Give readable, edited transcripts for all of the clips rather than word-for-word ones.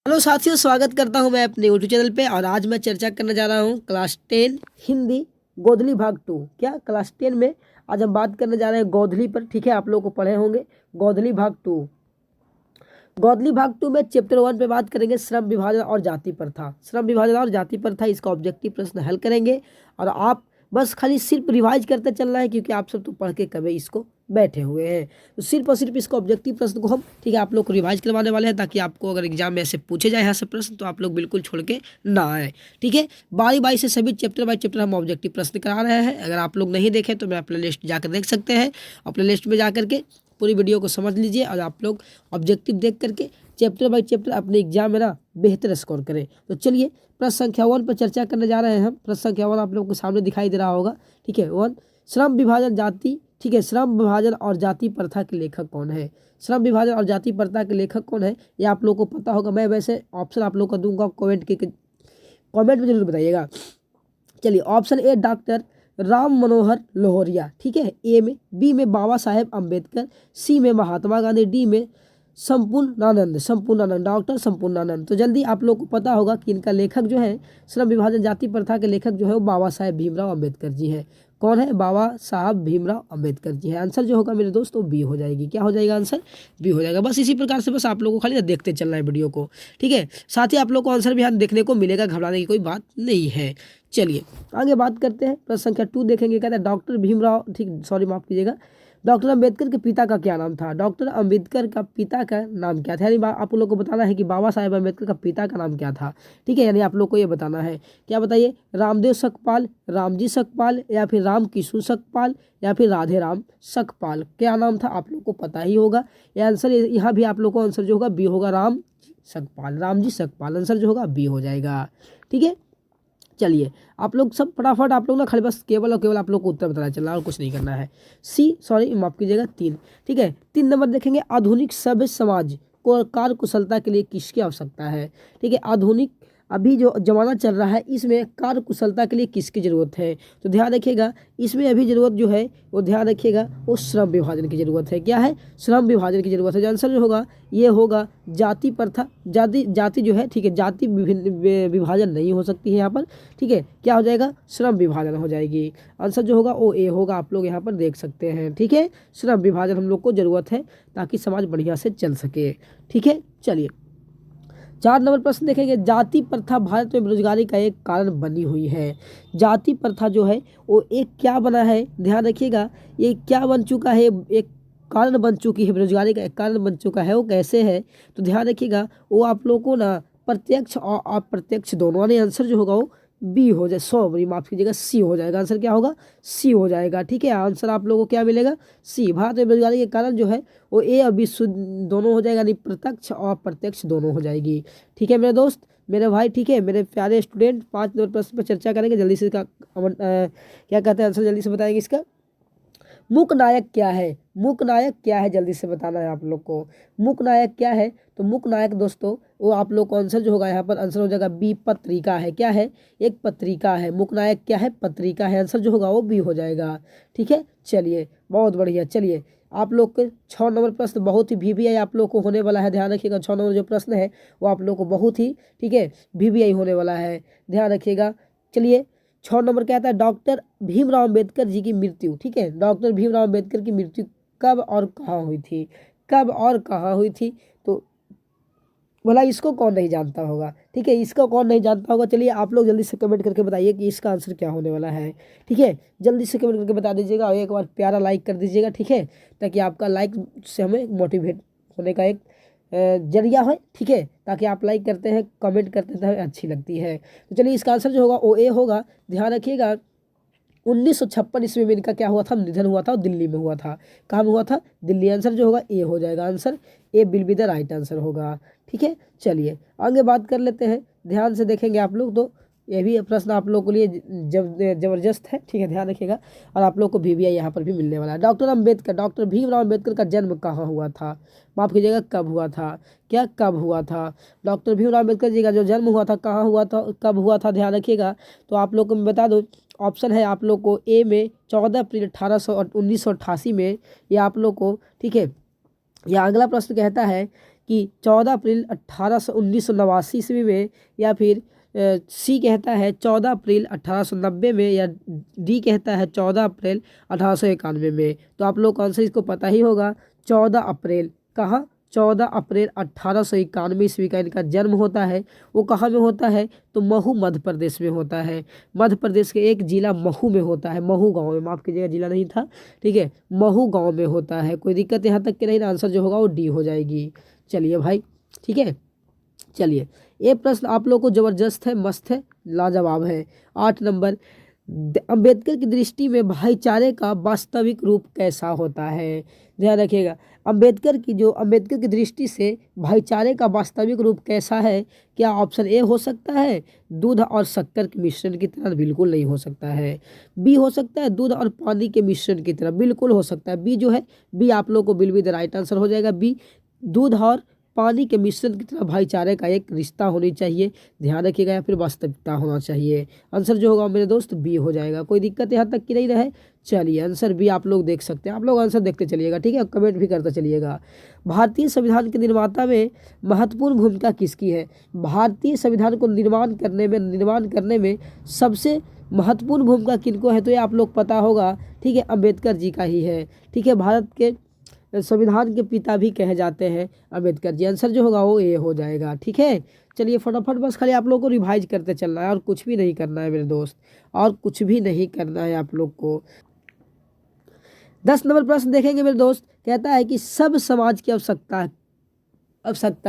Hello साथियों, स्वागत करता हूं मैं अपने यूट्यूब चैनल पे। और आज मैं चर्चा करने जा रहा हूं क्लास 10 हिंदी गोधली भाग 2। क्या क्लास 10 में आज हम बात करने जा रहे हैं गोधली पर। ठीक है, आप लोग को पढ़े होंगे गोधली भाग 2। गोधली भाग 2 में चैप्टर 1 पे बात करेंगे श्रम विभाजन और जाति प्रथा। श्रम विभाजन और जाति प्रथा, इसका ऑब्जेक्टिव प्रश्न हल करेंगे। और आप बस खाली सिर्फ रिवाइज करते चलना है, क्योंकि आप सब तो पढ़ के कभी इसको बैठे हुए हैं। तो सिर्फ और सिर्फ इसका ऑब्जेक्टिव प्रश्न को हम ठीक है आप लोग को रिवाइज करवाने वाले हैं, ताकि आपको अगर एग्जाम में ऐसे पूछे जाए यहाँ से प्रश्न तो आप लोग बिल्कुल छोड़ के ना आए। ठीक है, बारी बारी से सभी चैप्टर बाय चैप्टर हम ऑब्जेक्टिव प्रश्न करा रहे हैं। अगर आप लोग नहीं देखें तो मैं प्ले लिस्ट जाकर देख सकते हैं। और प्ले लिस्ट में जाकर के पूरी वीडियो को समझ लीजिए और आप लोग ऑब्जेक्टिव देख करके चैप्टर बाय चैप्टर अपने एग्जाम में ना बेहतर स्कोर करें। तो चलिए प्रश्न संख्या 1 पर चर्चा करने जा रहे हैं हम। प्रश्न संख्या 1 आप लोगों को सामने दिखाई दे रहा होगा। ठीक है, 1 श्रम विभाजन जाति। ठीक है, श्रम विभाजन और जाति प्रथा के लेखक कौन है। श्रम विभाजन और जाति प्रथा के लेखक कौन है ये आप लोगों को पता होगा। मैं वैसे ऑप्शन आप लोग को दूंगा, कमेंट में जरूर बताइएगा। चलिए, option A doctor Ram Manohar Lohia. ठीक है, ए में, बी में बाबा साहेब अम्बेडकर, सी में महात्मा गांधी, डी में संपूर्णानंद, डॉक्टर संपूर्णानंद। तो जल्दी आप लोग को पता होगा कि इनका लेखक जो है, श्रम विभाजन जाति प्रथा के लेखक जो है वो बाबा साहेब भीमराव अम्बेडकर जी है। कौन है? बाबा साहब भीमराव अम्बेडकर जी है। आंसर जो होगा मेरे दोस्त वो बी हो जाएगी। क्या हो जाएगा? आंसर बी हो जाएगा। बस इसी प्रकार से बस आप लोगों को खाली देखते चलना है वीडियो को। ठीक है, साथ ही आप लोग को आंसर भी यहाँ देखने को मिलेगा, घबराने की कोई बात नहीं है। चलिए आगे बात करते हैं। प्रश्न संख्या 2 देखेंगे। कहता है डॉक्टर भीमराव, ठीक सॉरी माफ कीजिएगा, डॉक्टर अंबेडकर के पिता का क्या नाम था। डॉक्टर अंबेडकर का पिता का नाम क्या था। यानी आप लोग को बताना है कि बाबा साहेब अम्बेडकर का पिता का नाम क्या था। ठीक है, यानी आप लोग को ये बताना है। क्या बताइए? रामदेव सकपाल, रामजी सकपाल, या फिर राम किशोर सकपाल, या फिर राधे राम सकपाल। क्या नाम था आप लोग को पता ही होगा। ये आंसर यहाँ भी आप लोग को आंसर जो होगा बी होगा, राम सकपाल, रामजी सकपाल। आंसर जो होगा बी हो जाएगा। ठीक है, चलिए आप लोग सब फटाफट आप लोग ना खाली बस केवल और केवल आप लोग को उत्तर बताना चलना और कुछ नहीं करना है। माफ कीजिएगा 3। ठीक है, 3 नंबर देखेंगे। आधुनिक सभ्य समाज को कार्य कुशलता के लिए किसकी आवश्यकता है। ठीक है, आधुनिक अभी जो जमाना चल रहा है इसमें कार्य कुशलता के लिए किसकी ज़रूरत है। तो ध्यान रखिएगा, इसमें अभी ज़रूरत जो है वो ध्यान रखिएगा वो श्रम विभाजन की ज़रूरत है। क्या है? श्रम विभाजन की ज़रूरत है। जो आंसर जो होगा ये होगा जाति प्रथा। जाति जो है, ठीक है, जाति विभाजन नहीं हो सकती है यहाँ पर। ठीक है, क्या हो जाएगा? श्रम विभाजन हो जाएगी। आंसर जो होगा वो ए होगा, आप लोग यहाँ पर देख सकते हैं। ठीक है, श्रम विभाजन हम लोग को ज़रूरत है ताकि समाज बढ़िया से चल सके। ठीक है, चलिए 4 नंबर प्रश्न देखेंगे। जाति प्रथा भारत में बेरोजगारी का एक कारण बनी हुई है। जाति प्रथा जो है वो एक क्या बना है, ध्यान रखिएगा, ये क्या बन चुका है, एक कारण बन चुकी है, बेरोजगारी का एक कारण बन चुका है। वो कैसे है तो ध्यान रखिएगा, वो आप लोगों को ना प्रत्यक्ष और अप्रत्यक्ष दोनों। यानी आंसर जो होगा वो बी हो जाए, सॉरी माफ कीजिएगा, सी हो जाएगा। आंसर क्या होगा? सी हो जाएगा। ठीक है, आंसर आप लोगों को क्या मिलेगा? सी। भारत में बेरोजगारी के कारण जो है वो ए और बी दोनों हो जाएगा, यानी प्रत्यक्ष और अप्रत्यक्ष दोनों हो जाएगी। ठीक है मेरे दोस्त, मेरे भाई, ठीक है मेरे प्यारे स्टूडेंट, 5 नंबर प्रश्न पर चर्चा करेंगे। जल्दी से इसका क्या कहते हैं आंसर जल्दी से बताएंगे। इसका मूक नायक क्या है? मूक नायक क्या है जल्दी से बताना है आप लोग को। मूक नायक क्या है? तो मूक नायक दोस्तों वो आप लोग को आंसर जो होगा यहाँ पर आंसर हो जाएगा बी, पत्रिका है। क्या है? एक पत्रिका है। मूक नायक क्या है? पत्रिका है। आंसर जो होगा वो बी हो जाएगा। ठीक है, चलिए बहुत बढ़िया। चलिए आप लोग के 6 नंबर प्रश्न बहुत ही VVI आप लोग को होने वाला है। ध्यान रखिएगा, 6 नंबर जो प्रश्न है वो आप लोग को बहुत ही, ठीक है, VVI होने वाला है, ध्यान रखिएगा। चलिए 6 नंबर कहता है डॉक्टर भीमराव अम्बेडकर जी की मृत्यु। ठीक है, डॉक्टर भीमराव अम्बेडकर की मृत्यु कब और कहाँ हुई थी। कब और कहाँ हुई थी? तो भला इसको कौन नहीं जानता होगा। ठीक है, इसको कौन नहीं जानता होगा। चलिए आप लोग जल्दी से कमेंट करके बताइए कि इसका आंसर क्या होने वाला है। ठीक है, जल्दी से कमेंट करके बता दीजिएगा और एक बार प्यारा लाइक कर दीजिएगा। ठीक है, ताकि आपका लाइक से हमें मोटिवेट होने का एक जरिया है। ठीक है, ताकि आप लाइक करते हैं, कमेंट करते हैं तो हमें अच्छी लगती है। तो चलिए इसका आंसर जो होगा वो ए होगा। ध्यान रखिएगा 1956 ईस्वी में इनका क्या हुआ था? निधन हुआ था। दिल्ली में हुआ था। कहाँ में हुआ था? दिल्ली। आंसर जो होगा ए हो जाएगा। Answer A will be the right answer होगा। ठीक है, चलिए आगे बात कर लेते हैं। ध्यान से देखेंगे आप लोग तो ये भी प्रश्न आप लोगों के लिए जबरदस्त है। ठीक है, ध्यान रखिएगा और आप लोग को VVI यहाँ पर भी मिलने वाला है। डॉक्टर भीमराव अम्बेडकर का जन्म कहाँ हुआ था? माफ़ कीजिएगा, कब हुआ था? क्या कब हुआ था? डॉक्टर भीमराव अम्बेडकर जी का जो जन्म हुआ था कहाँ हुआ था, कब हुआ था, ध्यान रखिएगा। तो आप लोग को मैं बता दूँ, ऑप्शन है आप लोग को ए में 14 अप्रैल 1988 में, या आप लोग को, ठीक है, या अगला प्रश्न कहता है कि 14 अप्रैल 1989 ईस्वी में, या फिर सी कहता है 14 अप्रैल 1890 में, या डी कहता है 14 अप्रैल 1891 में। तो आप लोग को आंसर इसको पता ही होगा, 14 अप्रैल। कहाँ? 14 अप्रैल 1891 ईस्वी का इनका जन्म होता है। वो कहाँ में होता है? तो महू मध्य प्रदेश में होता है। मध्य प्रदेश के एक जिला महू में होता है, महू गांव में, माफ कीजिएगा जिला नहीं था, ठीक है, महू गांव में होता है। कोई दिक्कत यहाँ तक कि नहीं ना, आंसर जो होगा वो डी हो जाएगी। चलिए भाई, ठीक है। चलिए, ये प्रश्न आप लोग को जबरदस्त है, मस्त है, लाजवाब है। 8 नंबर, अंबेडकर की दृष्टि में भाईचारे का वास्तविक रूप कैसा होता है? ध्यान रखिएगा, अंबेडकर की दृष्टि से भाईचारे का वास्तविक रूप कैसा है? क्या ऑप्शन ए हो सकता है दूध और शक्कर के मिश्रण की तरह? बिल्कुल नहीं हो सकता है। बी हो सकता है दूध और पानी के मिश्रण की तरह? बिल्कुल हो सकता है। बी जो है, बी आप लोग को bill B the right answer हो जाएगा। बी, दूध और पानी के मिश्रण की तरह भाईचारे का एक रिश्ता होनी चाहिए, ध्यान रखिएगा, या फिर वास्तविकता होना चाहिए। आंसर जो होगा मेरे दोस्त बी हो जाएगा। कोई दिक्कत यहाँ तक की नहीं रहे। चलिए, आंसर बी आप लोग देख सकते हैं। आप लोग आंसर देखते चलिएगा, ठीक है, कमेंट भी करते चलिएगा। भारतीय संविधान के निर्माता में महत्वपूर्ण भूमिका किसकी है? भारतीय संविधान को निर्माण करने में सबसे महत्वपूर्ण भूमिका किनको है? तो ये आप लोग पता होगा, ठीक है, अम्बेडकर जी का ही है, ठीक है। भारत के संविधान के पिता भी कहे जाते हैं अम्बेडकर जी। आंसर जो होगा वो ए हो जाएगा, ठीक है। चलिए फटाफट, बस खाली आप लोग को रिवाइज करते चलना है और कुछ भी नहीं करना है मेरे दोस्त, और कुछ भी नहीं करना है आप लोग को। 10 नंबर प्रश्न देखेंगे मेरे दोस्त। कहता है कि सब समाज की आवश्यकता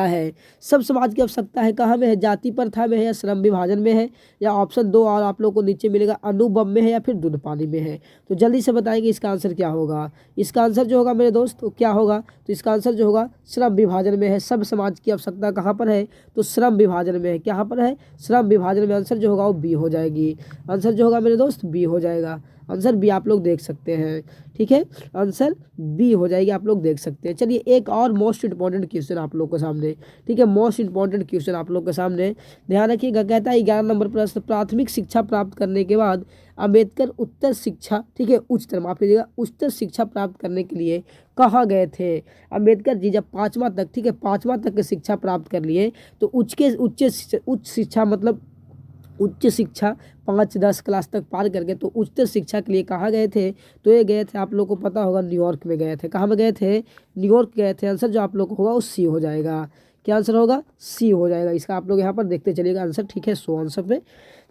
है, सब समाज की आवश्यकता है कहाँ में है? जाति प्रथा में है, या श्रम विभाजन में है, या ऑप्शन 2 और आप लोग को नीचे मिलेगा अणुबम में है, या फिर दूध पानी में है? तो जल्दी से बताएंगे इसका आंसर क्या होगा। इसका आंसर जो होगा मेरे दोस्त तो क्या होगा? तो इसका आंसर जो होगा श्रम विभाजन में है। सब समाज की आवश्यकता कहाँ पर है? तो श्रम विभाजन में है। कहाँ पर है? श्रम विभाजन में। आंसर जो होगा वो बी हो जाएगी। आंसर जो होगा मेरे दोस्त बी हो जाएगा। आंसर बी आप लोग देख सकते हैं, ठीक है, आंसर बी हो जाएगी, आप लोग देख सकते हैं। चलिए, एक और मोस्ट इंपॉर्टेंट क्वेश्चन आप लोग के सामने, ठीक है, मोस्ट इंपॉर्टेंट क्वेश्चन आप लोग के सामने, ध्यान रखिएगा। कहता है 11 नंबर प्रश्न, प्राथमिक शिक्षा प्राप्त करने के बाद अम्बेडकर उच्च शिक्षा, ठीक है, उच्चतर माफ कीजिएगा, उच्चतर शिक्षा प्राप्त करने के लिए कहाँ गए थे? अम्बेडकर जी जब 5वां तक, ठीक है, 5वां तक की शिक्षा प्राप्त कर लिए, तो उच्च शिक्षा मतलब उच्च शिक्षा 5-10 क्लास तक पार करके तो उच्च शिक्षा के लिए कहाँ गए थे? तो ये गए थे, आप लोग को पता होगा, न्यूयॉर्क में गए थे। कहाँ में गए थे? न्यूयॉर्क गए थे। आंसर जो आप लोग को होगा वो सी हो जाएगा। क्या आंसर होगा? सी हो जाएगा इसका। आप लोग यहाँ पर देखते चलिएगा आंसर, ठीक है, सो आंसर पे।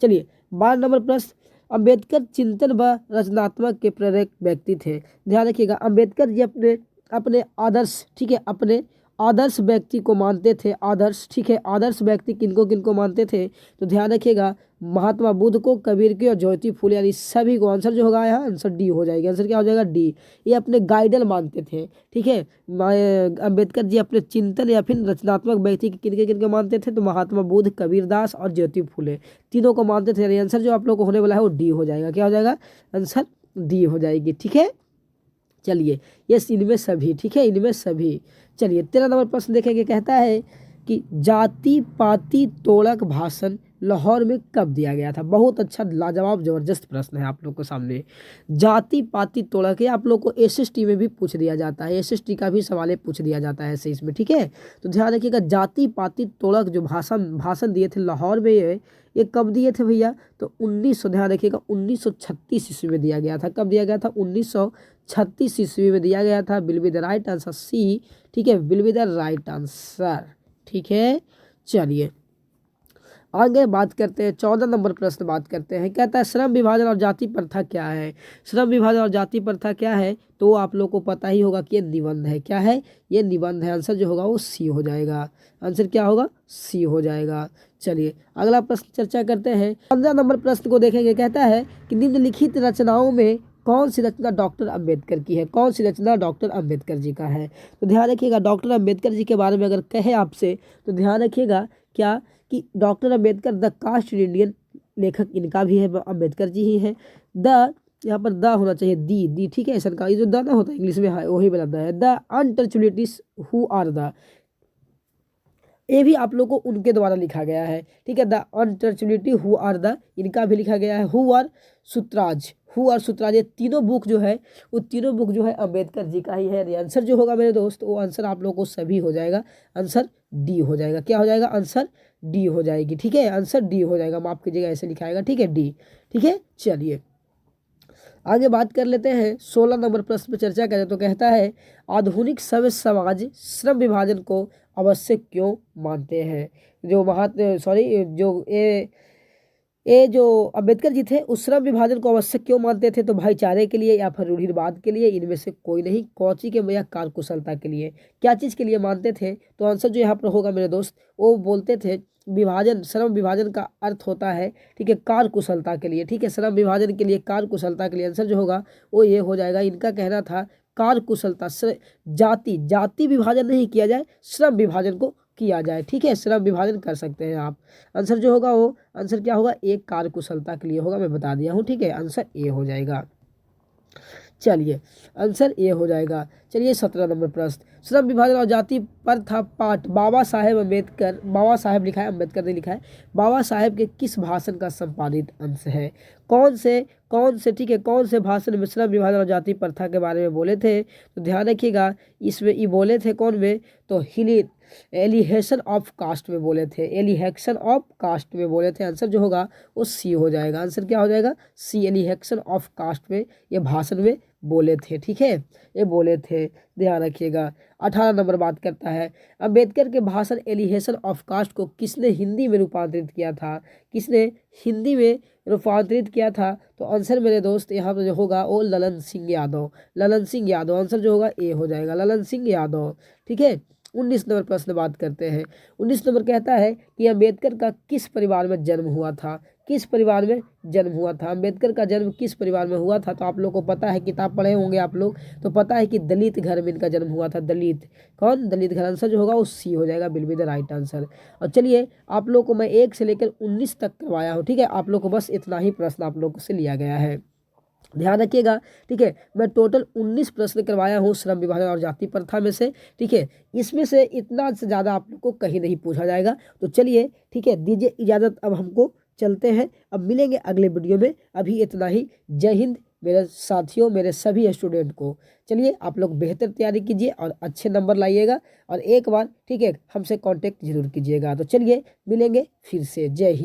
चलिए, 12 नंबर प्रश्न, अम्बेडकर चिंतन व रचनात्मक के प्रेरक व्यक्ति थे। ध्यान रखिएगा, अम्बेडकर जी अपने अपने आदर्श, ठीक है, अपने आदर्श व्यक्ति को मानते थे। आदर्श, ठीक है, आदर्श व्यक्ति किनको मानते थे? तो ध्यान रखिएगा, महात्मा बुद्ध को, कबीर के और ज्योति फूले, यानी सभी को। आंसर जो होगा यहाँ आंसर डी हो जाएगी। आंसर क्या हो जाएगा? डी। ये अपने गाइडल मानते थे, ठीक है। अम्बेडकर जी अपने चिंतन या फिर रचनात्मक व्यक्ति किनके मानते थे? तो महात्मा बुद्ध, कबीरदास और ज्योति फूले, तीनों को मानते थे। यानी आंसर जो आप लोग को होने वाला है वो डी हो जाएगा। क्या हो जाएगा? आंसर डी हो जाएगी, ठीक है। चलिए, यस, इनमें सभी, ठीक है, इनमें सभी। चलिए, 13 नंबर प्रश्न देखेंगे। कहता है कि जाति पाति तोड़क भाषण लाहौर में कब दिया गया था? बहुत अच्छा, लाजवाब, जबरदस्त प्रश्न है आप लोग के सामने। जाति पाति तोड़क, ये आप लोग को एसएसटी में भी पूछ दिया जाता है, एसएसटी का भी सवाल पूछ दिया जाता है ऐसे इसमें, ठीक है। तो ध्यान रखिएगा, जाति पाति तोड़क जो भाषण दिए थे लाहौर में, ये कब दिए थे भैया? तो 1900, ध्यान रखिएगा, 1936 ईस्वी में दिया गया था। कब दिया गया था? 1936 ईस्वी में दिया गया था। Will be the right answer C, ठीक है, will be the right answer, ठीक है। चलिए, आगे बात करते हैं, 14 नंबर प्रश्न बात करते हैं। कहता है श्रम विभाजन और जाति प्रथा क्या है? श्रम विभाजन और जाति प्रथा क्या है? तो आप लोग को पता ही होगा कि ये निबंध है। क्या है? ये निबंध है। आंसर जो होगा वो सी हो जाएगा। आंसर क्या होगा? सी हो जाएगा। चलिए, अगला प्रश्न चर्चा करते हैं। 15 नंबर प्रश्न को देखेंगे। कहता है कि निम्नलिखित रचनाओं में कौन सी रचना डॉक्टर अंबेडकर की है? कौन सी रचना डॉक्टर अंबेडकर जी का है? तो ध्यान रखिएगा, डॉक्टर अंबेडकर जी के बारे में अगर कहे आपसे तो ध्यान रखिएगा क्या कि doctor Ambedkar the caste Indian, लेखक इनका भी है, अंबेडकर जी ही है। द, यहाँ पर द होना चाहिए, दी, ठीक है, ऐसा का, ये जो द ना होता है इंग्लिश में है वही बनाता है। द अनटचेबलिटीज हु आर द, ये भी आप लोग को उनके द्वारा लिखा गया है, ठीक है। The untouchability who are the, इनका भी लिखा गया है। हु आर सुतराज, हु और सूत्रराज, ये तीनों बुक जो है वो तीनों बुक जो है अम्बेडकर जी का ही है। आंसर जो होगा मेरे दोस्त वो आंसर आप लोगों को सभी हो जाएगा, आंसर डी हो जाएगा। क्या हो जाएगा? आंसर डी हो जाएगी। ठीक है, आंसर डी हो जाएगा, माफ कीजिएगा ऐसे लिखाएगा। ठीक है, डी। ठीक है, चलिए आगे बात कर लेते हैं। 16 नंबर प्रश्न पर चर्चा करें तो कहता है आधुनिक सभ्य समाज श्रम विभाजन को आवश्यक क्यों मानते हैं। जो जो अम्बेडकर जी थे उस श्रम विभाजन को आवश्यक क्यों मानते थे? तो भाईचारे के लिए या फिर रूढ़िवाद के लिए, इनमें से कोई नहीं। कौची के या कार्यकुशलता के लिए, क्या चीज़ के लिए मानते थे? तो आंसर जो यहाँ पर होगा मेरे दोस्त वो बोलते थे विभाजन, श्रम विभाजन का अर्थ होता है ठीक है कार्यकुशलता के लिए। ठीक है, श्रम विभाजन के लिए, कार्यकुशलता के लिए आंसर जो होगा वो ये हो जाएगा। इनका कहना था कार्यकुशलता, जाति विभाजन नहीं किया जाए, श्रम विभाजन को किया जाए। ठीक है, श्रम विभाजन कर सकते हैं आप। आंसर जो होगा वो आंसर क्या होगा? एक कार्यकुशलता के लिए होगा, मैं बता दिया हूँ। ठीक है, आंसर ए हो जाएगा। चलिए आंसर ए हो जाएगा। चलिए 17 नंबर प्रश्न, श्रम विभाजन और जाति प्रथा पाठ बाबा साहेब अम्बेडकर, बाबा साहेब लिखा है, अम्बेडकर ने लिखा है, बाबा साहेब के किस भाषण का संपादित अंश है? कौन से ठीक है कौन से भाषण में श्रम विभाजन और जाति प्रथा के बारे में बोले थे? तो ध्यान रखिएगा, इसमें ये बोले थे कौन में? तो एलिहेशन ऑफ कास्ट में बोले थे, एलिहेक्शन ऑफ कास्ट में बोले थे। आंसर जो होगा वो सी हो जाएगा। आंसर क्या हो जाएगा? सी, एलिहेक्शन ऑफ कास्ट में ये भाषण में बोले थे। ठीक है, ये बोले थे, ध्यान रखिएगा। 18 नंबर बात करता है अम्बेडकर के भाषण एलिहेशन ऑफ कास्ट को किसने हिंदी में रूपांतरित किया था? किसने हिंदी में रूपांतरित किया था? तो आंसर मेरे दोस्त यहाँ पर जो होगा वो ललन सिंह यादव, ललन सिंह यादव। आंसर जो होगा ए हो जाएगा, ललन सिंह यादव। ठीक है, 19 नंबर प्रश्न बात करते हैं। 19 नंबर कहता है कि अम्बेडकर का किस परिवार में जन्म हुआ था? किस परिवार में जन्म हुआ था? अम्बेडकर का जन्म किस परिवार में हुआ था? तो आप लोग को पता है, किताब पढ़े होंगे आप लोग, तो पता है कि दलित घर में इनका जन्म हुआ था। दलित, कौन? दलित घर। आंसर जो होगा वो सी हो जाएगा, will be the right answer. और चलिए आप लोग को मैं 1 से लेकर 19 तक करवाया हूँ। ठीक है, आप लोग को बस इतना ही प्रश्न आप लोग से लिया गया है, ध्यान रखिएगा। ठीक है, मैं टोटल 19 प्रश्न करवाया हूँ श्रम विभाजन और जाति प्रथा में से। ठीक है, इसमें से इतना से ज़्यादा आप लोग को कहीं नहीं पूछा जाएगा। तो चलिए ठीक है, दीजिए इजाज़त, अब हमको चलते हैं, अब मिलेंगे अगले वीडियो में। अभी इतना ही। जय हिंद मेरे साथियों, मेरे सभी स्टूडेंट को। चलिए आप लोग बेहतर तैयारी कीजिए और अच्छे नंबर लाइएगा, और एक बार ठीक है हमसे कांटेक्ट जरूर कीजिएगा। तो चलिए मिलेंगे फिर से। जय हिंद।